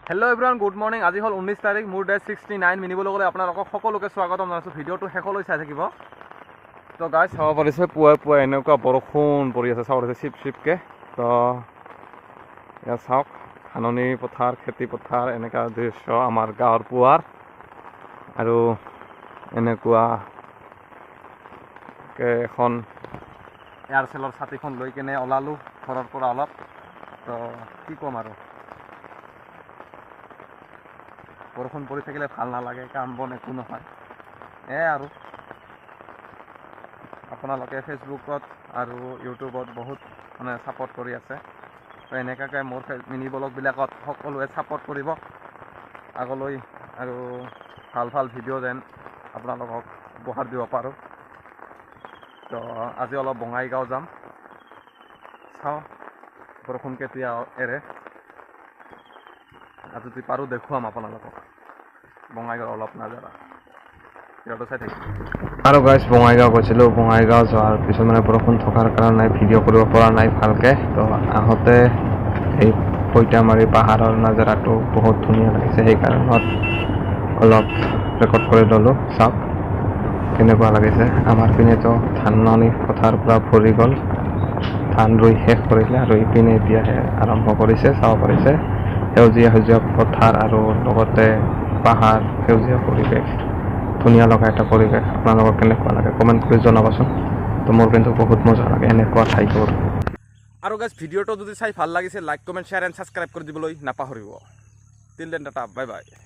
Hello' everyone, good morning. আজি হ'ল 19 তাৰিখ, মোৰ ডে 69 মিনিবলৈ গ'লে আপোনালোকক সকলোকে স্বাগতম জনাইছোঁ। ভিডিঅ'টো শেষলৈ চাই থাকিব। তো গাইজ চাব পাৰিছে, পুৱাই এনেকুৱা বৰষুণ পৰি আছে, চাব পাৰিছে চিপ চিপকৈ। তো ইয়াত চাওক, ধাননি পথাৰ, খেতি পথাৰ, এনেকুৱা দৃশ্য আমাৰ গাঁৱৰ পুৱাৰ। আৰু এনেকুৱাকৈ এখন এয়াৰচেলৰ ছাতিখন লৈ কেনে ওলালোঁ ঘৰৰ পৰা অলপ। তো কি ক'ম আৰু, বৰষুণ পৰি থাকিলে ভাল নালাগে, কাম বন একো নহয়। আৰু আপোনালোকে ফেচবুকত আৰু ইউটিউবত বহুত ছাপোৰ্ট কৰি আছে। তো এনেকুৱাকৈ মোৰ মিনি ব্লগবিলাকত সকলোৱে ছাপোৰ্ট কৰিব আগলৈ, আৰু ভাল ভাল ভিডিঅ' যেন আপোনালোকক উপহাৰ দিব পাৰোঁ। তো আজি অলপ বঙাইগাঁও যাম, চাওঁ বৰষুণ কেতিয়া এৰে। আৰু যদি পাৰোঁ দেখুৱাম আপোনালোকক বঙাইগাঁও অলপ নাজাৰা, ভিডিঅ'টো চাই থাকিম। আৰু গাইজ বঙাইগাঁও গৈছিলোঁ, বঙাইগাঁও যোৱাৰ পিছত বৰষুণ থকাৰ কাৰণে ভিডিঅ' কৰিব পৰা নাই ভালকৈ। তো আহোঁতে এই পইতামাৰী পাহাৰৰ নাজাৰাটো বহুত ধুনীয়া লাগিছে, সেইকাৰণত অলপ ৰেকৰ্ড কৰি ল'লোঁ। চাওক কেনেকুৱা লাগিছে। আমাৰ পিনেতো ধাননি পথাৰ পৰা ভৰি গ'ল, ধান ৰুই শেষ কৰিলে, আৰু ইপিনে এতিয়াহে আৰম্ভ কৰিছে। চাব পাৰিছে সেউজীয়া সেউজীয়া পথাৰ আৰু লগতে পাহাৰ, সেউজীয়া পৰিৱেশ, ধুনীয়া লগা এটা পৰিৱেশ। আপোনালোকৰ কেনেকুৱা লাগে কমেণ্ট কৰি জনাবচোন। তো মোৰ কিন্তু বহুত মজা লাগে এনেকুৱা ঠাইবোৰ। আৰু গাইজ ভিডিঅ'টো যদি চাই ভাল লাগিছে, like, comment, share and subscribe কৰি দিবলৈ নাপাহৰিব। Till then Tata, bye bye.